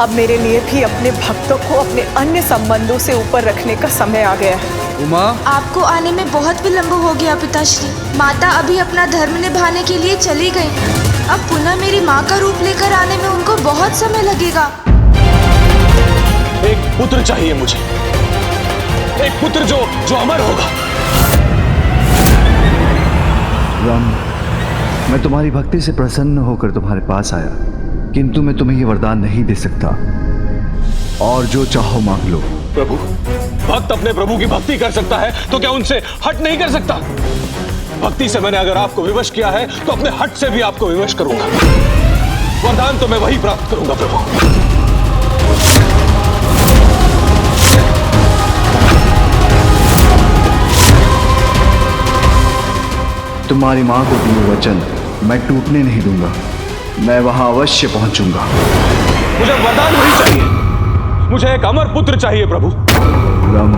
अब मेरे लिए भी अपने भक्तों को अपने अन्य संबंधों से ऊपर रखने का समय आ गया है। उमा, आपको आने में बहुत विलंब हो गया पिताश्री। माता अभी अपना धर्म निभाने के लिए चली गई। अब पुनः मेरी माँ का रूप लेकर आने में उनको बहुत समय लगेगा। एक पुत्र चाहिए मुझे, एक पुत्र जो अमर होगा। राम, मैं तुम्हारी भक्ति से प्रसन्न होकर तुम्हारे पास आया, किंतु मैं तुम्हें ये वरदान नहीं दे सकता। और जो चाहो मांग लो। प्रभु, भक्त अपने प्रभु की भक्ति कर सकता है तो क्या उनसे हट नहीं कर सकता? भक्ति से मैंने अगर आपको विवश किया है तो अपने हट से भी आपको विवश करूंगा। वरदान तो मैं वही प्राप्त करूंगा प्रभु। तुम्हारी मां को दिए वचन मैं टूटने नहीं दूंगा। मैं वहां अवश्य पहुंचूंगा। मुझे वरदान वही चाहिए। मुझे एक अमर पुत्र चाहिए प्रभु। राम,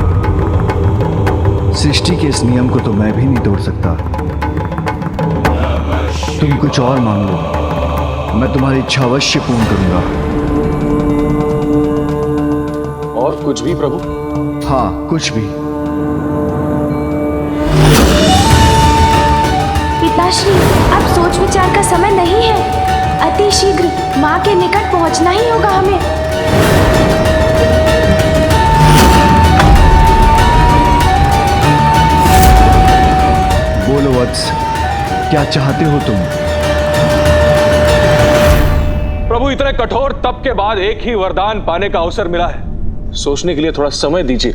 सृष्टि के इस नियम को तो मैं भी नहीं तोड़ सकता। तुम कुछ और मांग लो, मैं तुम्हारी इच्छा अवश्य पूर्ण करूंगा। और कुछ भी प्रभु? हाँ, कुछ भी। पिताश्री, अब सोच विचार का समय नहीं है। अति शीघ्र माँ के निकट पहुँचना ही होगा हमें। बोलो वत्स, क्या चाहते हो तुम? प्रभु, इतने कठोर तप के बाद एक ही वरदान पाने का अवसर मिला है। सोचने के लिए थोड़ा समय दीजिए।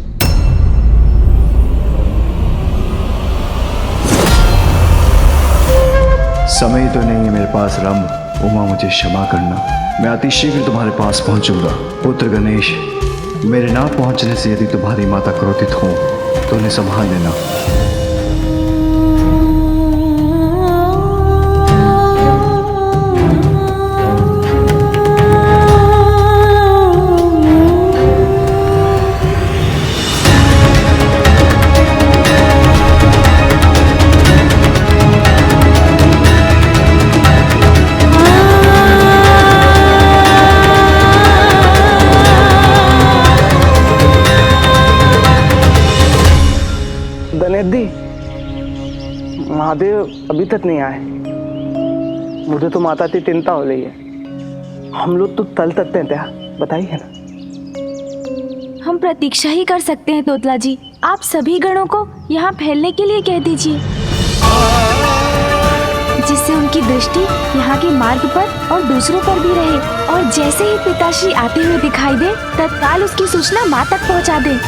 समय तो नहीं है मेरे पास राम। उमा, मुझे क्षमा करना। मैं अति शीघ्र तुम्हारे पास पहुंचूंगा। पुत्र गणेश, मेरे ना पहुंचने से यदि तुम्हारी माता क्रोधित हो तो उन्हें संभाल लेना। दनेदी, महादेव अभी तक नहीं आए। मुझे तो माता की चिंता हो रही है। हम लोग तो तल सकते हैं क्या, बताइए ना। हम प्रतीक्षा ही कर सकते हैं तोतला जी। आप सभी गणों को यहाँ फैलने के लिए कह दीजिए, जिससे उनकी दृष्टि यहाँ के मार्ग पर और दूसरों पर भी रहे। और जैसे ही पिताश्री आते हुए दिखाई दे, तत्काल उसकी सूचना माँ तक पहुँचा दे।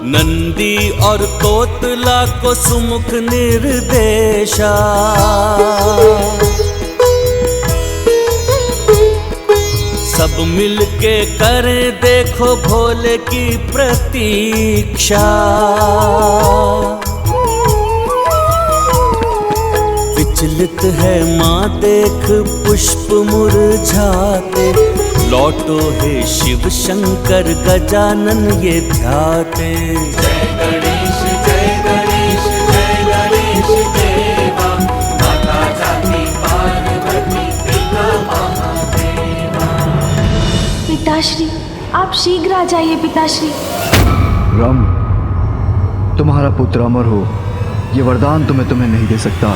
नंदी और तोतला को सुमुख निर्देशा, सब मिलके करें देखो भोले की प्रतीक्षा। विचलित है माँ देख पुष्प मुरझाते, लौटो हे शिव शंकर गजानन ये ध्याते। जय गणेश जय गणेश जय गणेश देवा, माता जाति पार्वती पिता महादेवा। पिताश्री, आप शीघ्र आ जाइए पिताश्री। राम, तुम्हारा पुत्र अमर हो, ये वरदान तो मैं तुम्हें नहीं दे सकता,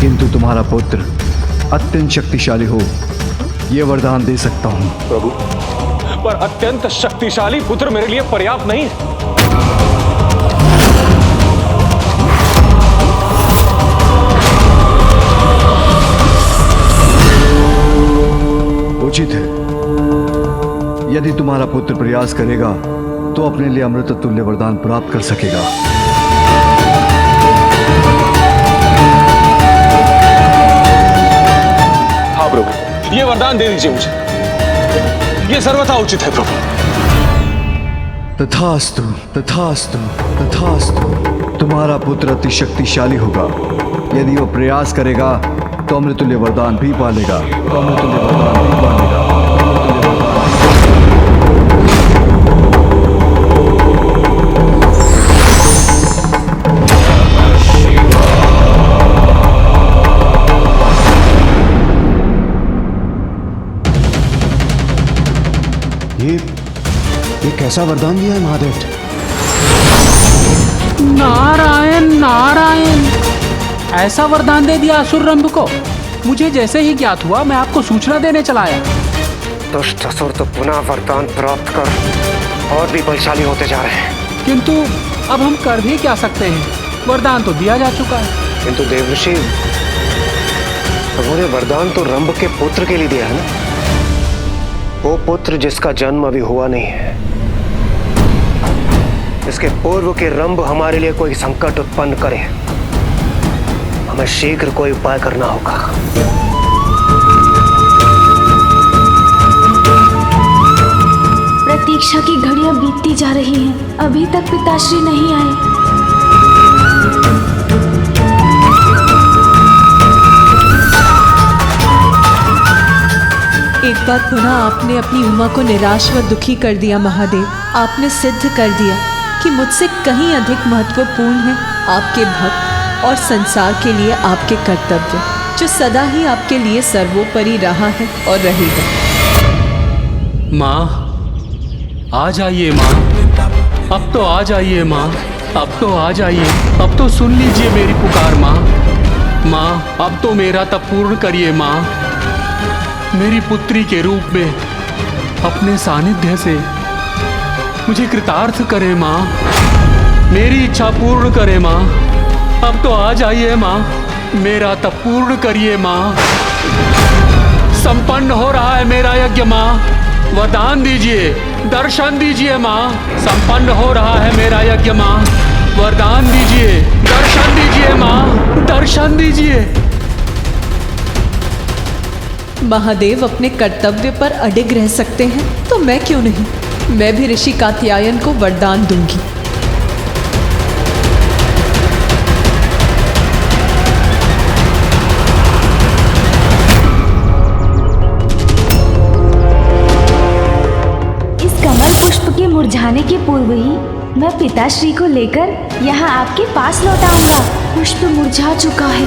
किंतु तुम्हारा पुत्र अत्यंत शक्तिशाली हो, ये वरदान दे सकता हूं। प्रभु, पर अत्यंत शक्तिशाली पुत्र मेरे लिए पर्याप्त नहीं है। उचित है, यदि तुम्हारा पुत्र प्रयास करेगा तो अपने लिए अमृत तुल्य वरदान प्राप्त कर सकेगा। हाँ प्रभु, ये वरदान दे दीजिए मुझे, ये सर्वथा उचित है प्रभु। तथास्तु तथास्तु तथास्तु। तुम्हारा पुत्र अति शक्तिशाली होगा, यदि वो प्रयास करेगा तो अमृतुल्य वरदान भी पालेगा। तो अमृतुल्य वरदान भी पालेगा। कैसा वरदान दिया है महादेव? नारायण नारायण, ऐसा वरदान दे दिया असुर रंभ को। मुझे जैसे ही ज्ञात हुआ मैं आपको सूचना देने चला आया। दुष्ट असुर तो पुनः वरदान प्राप्त कर और भी बलशाली होते जा रहे हैं। किंतु अब हम कर भी क्या सकते हैं, वरदान तो दिया जा चुका है। किंतु देवऋषि, उन्होंने वरदान तो रंभ के पुत्र के लिए दिया है ना, वो पुत्र जिसका जन्म अभी हुआ नहीं है। इसके पूर्व के रंभ हमारे लिए कोई संकट उत्पन्न करे, हमें शीघ्र कोई उपाय करना होगा। प्रतीक्षा की घड़ियां बीतती जा रही हैं, अभी तक पिताश्री नहीं आए। एक बार पुनः आपने अपनी उमा को निराश व दुखी कर दिया महादेव। आपने सिद्ध कर दिया कि मुझसे कहीं अधिक महत्वपूर्ण है आपके भक्त और संसार के लिए आपके कर्तव्य, जो सदा ही आपके लिए सर्वोपरि रहा है और रहेगा। माँ आ जाइए माँ, अब तो आ जाइए माँ, अब तो आ जाइए, अब तो सुन लीजिए मेरी पुकार माँ। माँ अब तो मेरा तप पूर्ण करिए माँ, मेरी पुत्री के रूप में अपने सानिध्य से मुझे कृतार्थ करे माँ, मेरी इच्छा पूर्ण करे माँ। अब तो आ जाइए माँ, मेरा तप पूर्ण करिए माँ। संपन्न हो रहा है मेरा यज्ञ माँ, वरदान दीजिए, दर्शन दीजिए माँ। संपन्न हो रहा है मेरा यज्ञ माँ, वरदान दीजिए, दर्शन दीजिए माँ, दर्शन दीजिए। महादेव अपने कर्तव्य पर अडिग रह सकते हैं तो मैं क्यों नहीं, मैं भी ऋषि कात्यायन को वरदान दूंगी। इस कमल पुष्प के मुरझाने के पूर्व ही मैं पिताश्री को लेकर यहाँ आपके पास लौट आऊंगा। पुष्प मुरझा चुका है,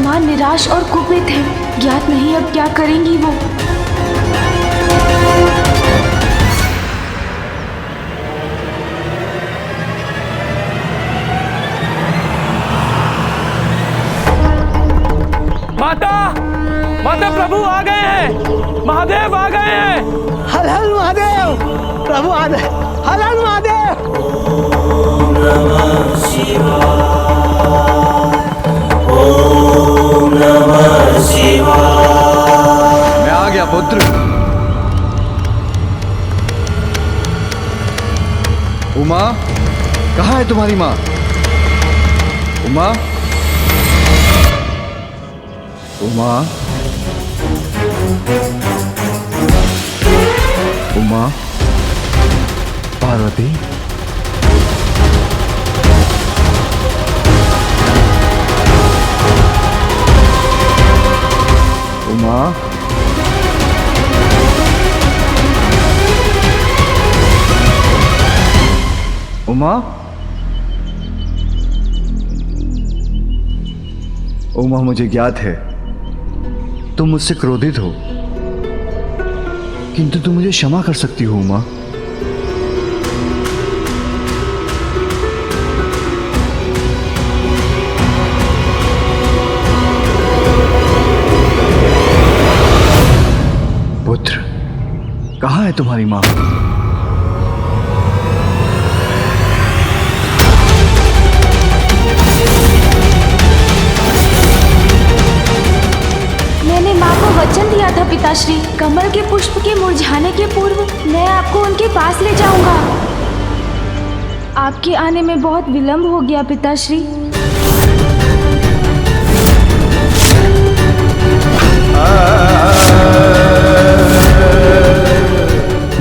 माँ निराश और कुपित है, ज्ञात नहीं अब क्या करेंगी वो। माता, माता प्रभु आ गए हैं, महादेव आ गए हैं। हर हर महादेव, प्रभु आ गए, हर हर महादेव। ओम नमः शिवाय, ओम नमः शिवाय। मैं आ गया पुत्र। उमा, कहाँ है तुम्हारी माँ? उमा, उमा, उमा, पार्वती, उमा, उमा, उमा, मुझे ज्ञात है तुम मुझसे क्रोधित हो, किंतु तुम मुझे क्षमा कर सकती हो उमा। पुत्र, कहाँ है तुम्हारी माँ? मैंने माँ को वचन दिया था पिताश्री, कमल के पुष्प के मुरझाने के पूर्व मैं आपको उनके पास ले जाऊंगा। आपके आने में बहुत विलंब हो गया पिताश्री।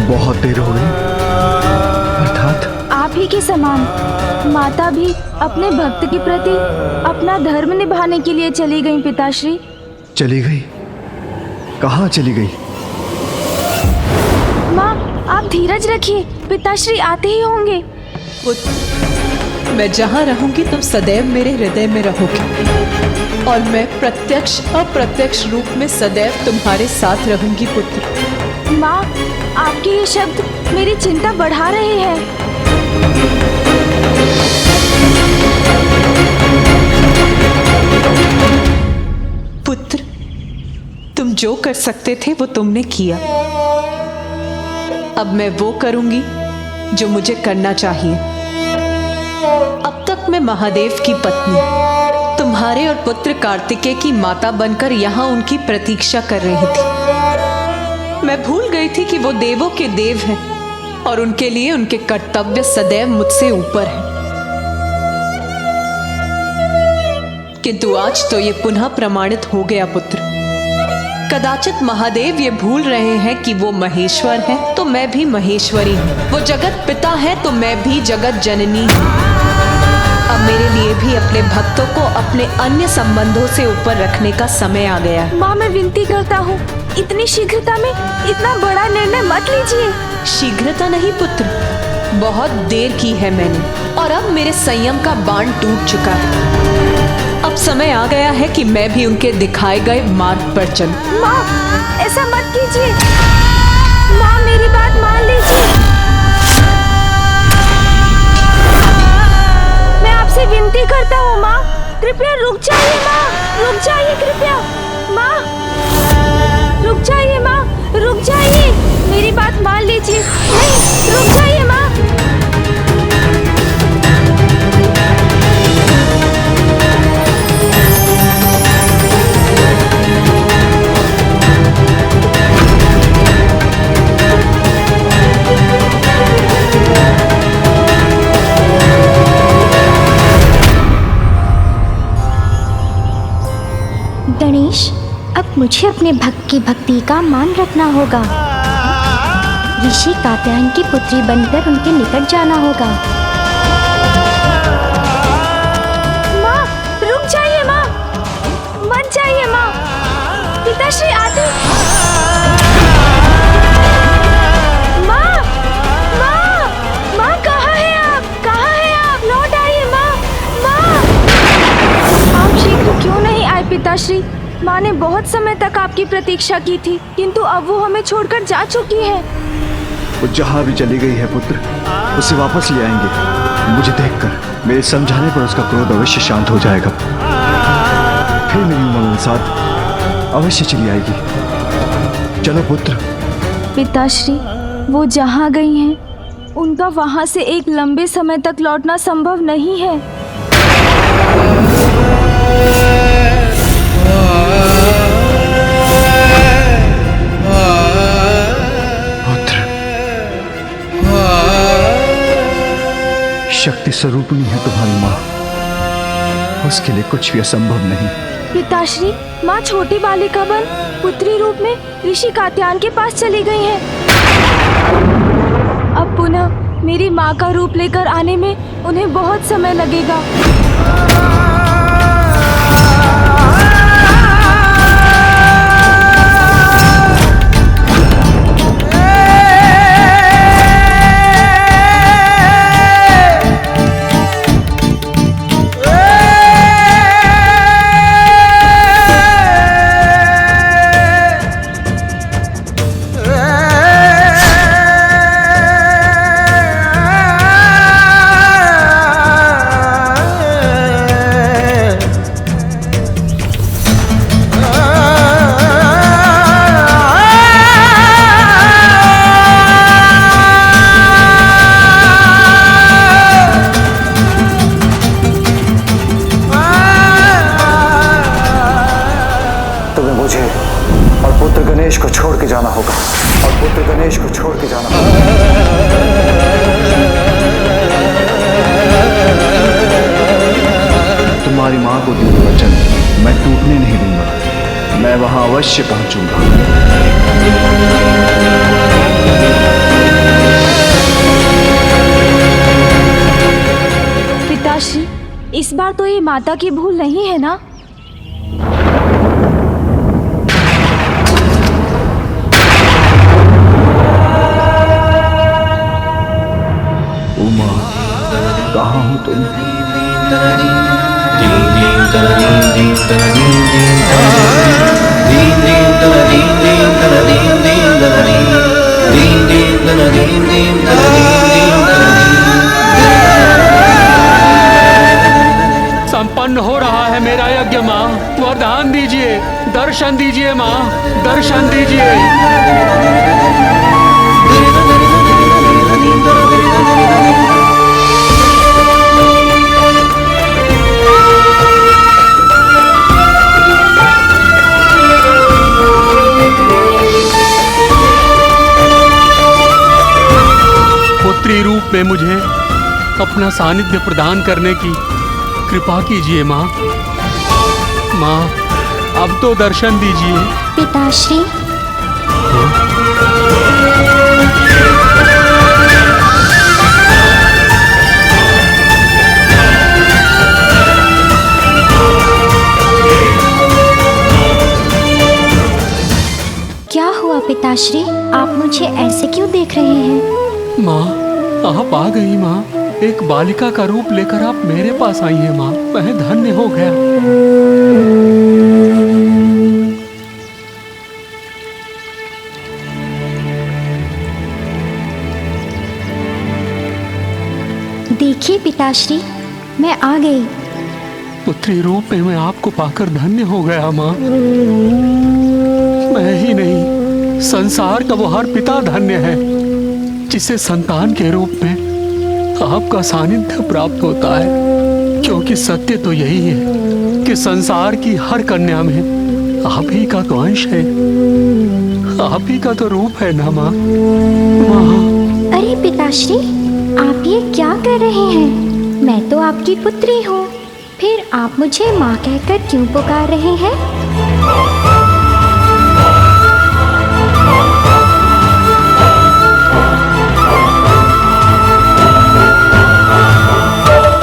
बहुत देर हो गई, अर्थात आप ही के समान माता भी अपने भक्त के प्रति अपना धर्म निभाने के लिए चली गई पिताश्री। चली गई? कहाँ चली गई? माँ आप धीरज रखिए, पिताश्री आते ही होंगे। पुत्र, मैं जहाँ रहूंगी तुम सदैव मेरे हृदय में रहोगे और मैं प्रत्यक्ष अप्रत्यक्ष रूप में सदैव तुम्हारे साथ रहूंगी पुत्र। माँ, आपके ये शब्द मेरी चिंता बढ़ा रहे हैं। पुत्र, तुम जो कर सकते थे वो तुमने किया। अब मैं वो करूंगी जो मुझे करना चाहिए। अब तक मैं महादेव की पत्नी, तुम्हारे और पुत्र कार्तिकेय की माता बनकर यहाँ उनकी प्रतीक्षा कर रही थी। मैं भूल गई थी कि वो देवों के देव हैं और उनके लिए उनके कर्तव्य सदैव मुझसे ऊपर हैं। किंतु आज तो ये पुनः प्रमाणित हो गया पुत्र। कदाचित महादेव ये भूल रहे हैं कि वो महेश्वर है तो मैं भी महेश्वरी हूँ। वो जगत पिता है तो मैं भी जगत जननी हूँ। अब मेरे लिए भी अपने भक्तों को अपने अन्य संबंधों से ऊपर रखने का समय आ गया है। माँ, मैं विनती करता हूँ, इतनी शीघ्रता में इतना बड़ा निर्णय मत लीजिए। शीघ्रता नहीं पुत्र, बहुत देर की है मैंने और अब मेरे संयम का बाण टूट चुका है। अब समय आ गया है कि मैं भी उनके दिखाए गए मार्ग पर चलूं। माँ, ऐसा मत कीजिए। माँ, मेरी बात मान लीजिए। मैं आपसे विनती करता हूँ माँ, कृपया रुक जाइए माँ, रुक जाइए कृपया। माँ, रुक जाइए माँ, रुक जाइए, मेरी बात मान लीजिए। नहीं, रुक जाइए माँ। गणेश, अब मुझे अपने भक्त की भक्ति का मान रखना होगा। ऋषि कात्यायन की पुत्री बनकर उनके निकट जाना होगा। माँ, रुक जाइए माँ, मत जाइए माँ। पिताश्री आते। माँ, माँ, माँ, कहाँ है आप? कहाँ है आप? लौट आइए माँ, माँ। आप शीघ्र क्यों नहीं आए पिताश्री? माँ ने बहुत समय तक आपकी प्रतीक्षा की थी, किंतु अब वो हमें छोड़कर जा चुकी है। वो जहाँ भी चली गई है पुत्र, उसे वापस ले आएंगे। मुझे देखकर मेरे समझाने पर उसका क्रोध अवश्य शांत हो जाएगा। फिर मेरी उमंग के साथ अवश्य चली आएगी। चलो पुत्र। पिताश्री, वो जहाँ गई हैं, उनका वहाँ से एक लंबे समय तक लौटना संभव नहीं है। शक्ति स्वरूपिणी है तुम्हारी माँ, उसके लिए कुछ भी असंभव नहीं। पिताश्री, माँ छोटी बालिका बन पुत्री रूप में ऋषि कात्यायन के पास चली गई हैं। अब पुनः मेरी माँ का रूप लेकर आने में उन्हें बहुत समय लगेगा। गणेश को छोड़ के जाना होगा और पुत्र गणेश को छोड़ के जाना होगा। तुम्हारी माँ को दिए वचन मैं टूटने नहीं दूंगा। मैं वहां अवश्य पहुंचूंगा। पिताश्री, इस बार तो ये माता की भूल नहीं है ना? उमा, कहाँ हो तुम? दीन दर्शन दीजिए माँ, दर्शन दीजिए। पुत्री रूप में मुझे अपना सानिध्य प्रदान करने की कृपा कीजिए माँ। माँ, अब तो दर्शन दीजिए। पिताश्री, क्या हुआ पिताश्री? आप मुझे ऐसे क्यों देख रहे हैं? माँ, आप आ गई माँ। एक बालिका का रूप लेकर आप मेरे पास आई हैं माँ। मैं धन्य हो गया। देखिए पिताश्री, मैं आ गई। पुत्री रूप में मैं आपको पाकर धन्य हो गया माँ। मैं ही नहीं, संसार का वो हर पिता धन्य है जिसे संतान के रूप में आपका सानिध्य प्राप्त होता है। क्योंकि सत्य तो यही है कि संसार की हर कन्या में आप ही का तो अंश है, आप ही का तो रूप है ना माँ। माँ, अरे पिताश्री, आप ये क्या कर रहे हैं? मैं तो आपकी पुत्री हूँ, फिर आप मुझे माँ कहकर क्यों पुकार रहे हैं?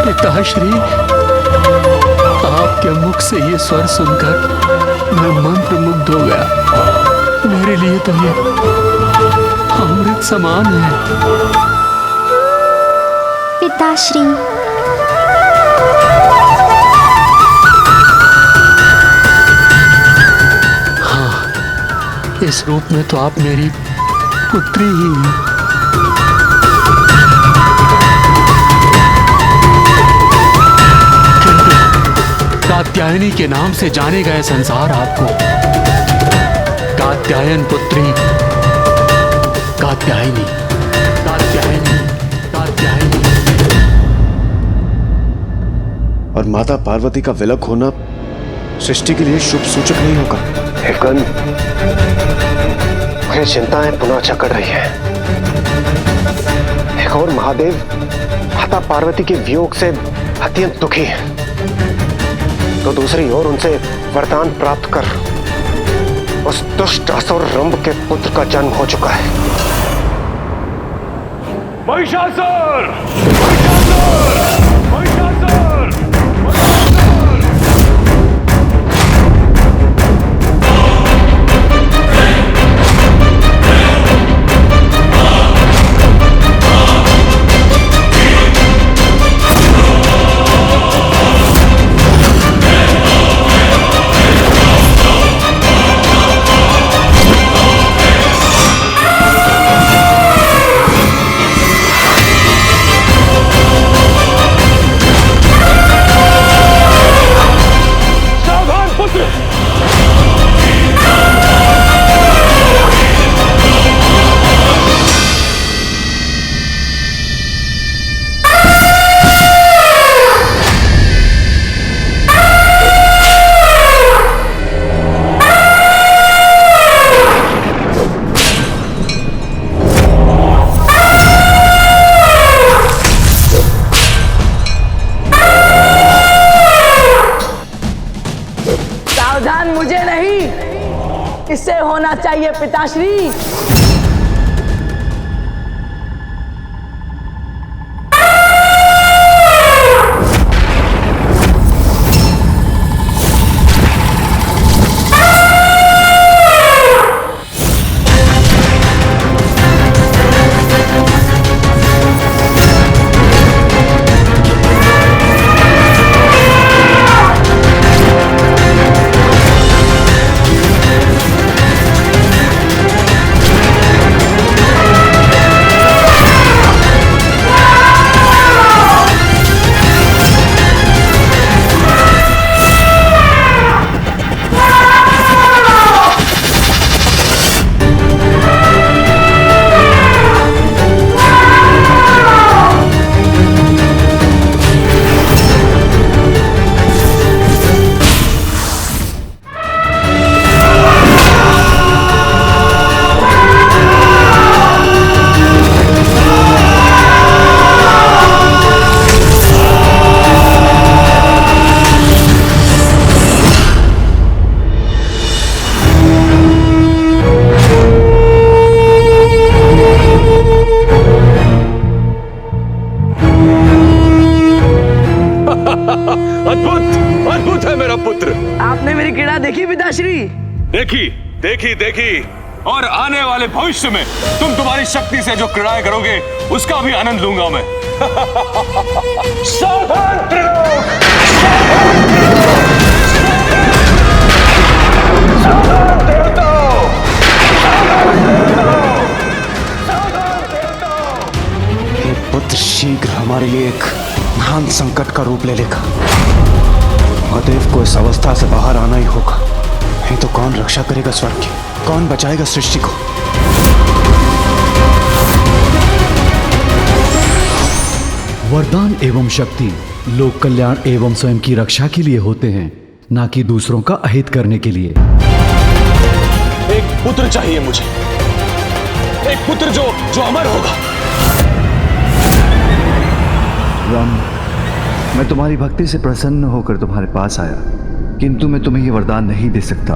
पिताश्री, आपके मुख से ये स्वर सुनकर मैं मंत्र मुग्ध हो गया। मेरे लिए तो ये अमृत समान है। पिताश्री, हाँ, इस रूप में तो आप मेरी पुत्री ही हैं। कात्यायनी के नाम से जाने गए संसार आपको कात्यायन पुत्री, कात्यायनी, कात्यायनी, कात्यायनी। और माता पार्वती का विलग होना सृष्टि के लिए शुभ सूचक नहीं होगा। हेकन, मुझे चिंताएं पुनः जकड़ रही है। एक और महादेव माता पार्वती के वियोग से अत्यंत दुखी है, तो दूसरी ओर उनसे वरदान प्राप्त कर उस दुष्ट असुर रंभ के पुत्र का जन्म हो चुका है। महिषासुर! महिषासुर! महिषासुर! मुझे नहीं, इससे होना चाहिए पिताश्री। पिताश्री। देखी देखी देखी, और आने वाले भविष्य में तुम तुम्हारी शक्ति से जो क्रीड़ाएं करोगे उसका भी आनंद लूंगा मैं। सावधान त्रिलोक! सावधान देवताओं! हे पुत्र, शीघ्र हमारे लिए एक महान संकट का रूप ले लेगा। महादेव को इस अवस्था से बाहर आना ही होगा, नहीं तो कौन रक्षा करेगा स्वर्ग की, कौन बचाएगा सृष्टि को। वरदान एवं शक्ति लोक कल्याण एवं स्वयं की रक्षा के लिए होते हैं, ना कि दूसरों का अहित करने के लिए। एक पुत्र चाहिए मुझे, एक पुत्र जो अमर होगा। राम, मैं तुम्हारी भक्ति से प्रसन्न होकर तुम्हारे पास आया, किंतु मैं तुम्हें ये वरदान नहीं दे सकता,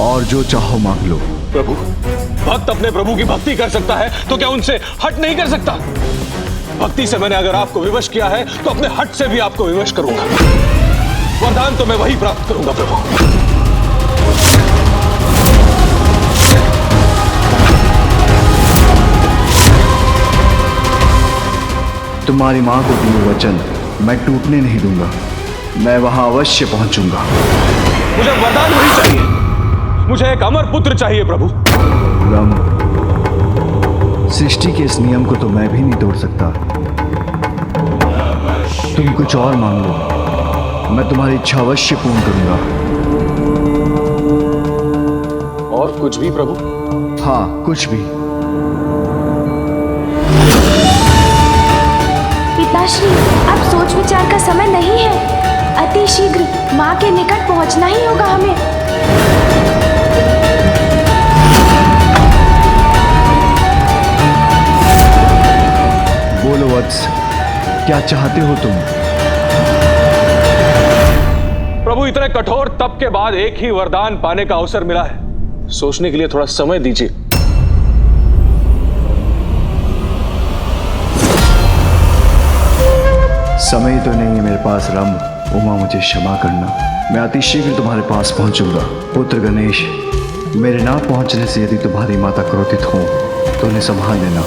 और जो चाहो मांग लो। प्रभु, भक्त अपने प्रभु की भक्ति कर सकता है तो क्या उनसे हट नहीं कर सकता? भक्ति से मैंने अगर आपको विवश किया है तो अपने हट से भी आपको विवश करूंगा। वरदान तो मैं वही प्राप्त करूंगा प्रभु। तुम्हारी मां को दिए वचन मैं टूटने नहीं दूंगा, मैं वहां अवश्य पहुंचूंगा। मुझे वरदान वही चाहिए, मुझे एक अमर पुत्र चाहिए प्रभु। राम, सृष्टि के इस नियम को तो मैं भी नहीं तोड़ सकता। तुम कुछ और मांग लो, मैं तुम्हारी इच्छा अवश्य पूर्ण करूंगा। और कुछ भी प्रभु? हाँ, कुछ भी। पिताश्री, अब सोच विचार का समय नहीं है, अति शीघ्र माँ के निकट पहुँचना ही होगा हमें। बोलो वत्स, क्या चाहते हो तुम? प्रभु, इतने कठोर तप के बाद एक ही वरदान पाने का अवसर मिला है, सोचने के लिए थोड़ा समय दीजिए। समय तो नहीं है मेरे पास राम, उमा मुझे क्षमा करना। मैं अति शीघ्र तुम्हारे पास पहुंचूंगा। पुत्र गणेश, मेरे ना पहुंचने से यदि तुम्हारी माता क्रोधित हो तो उन्हें संभाल लेना।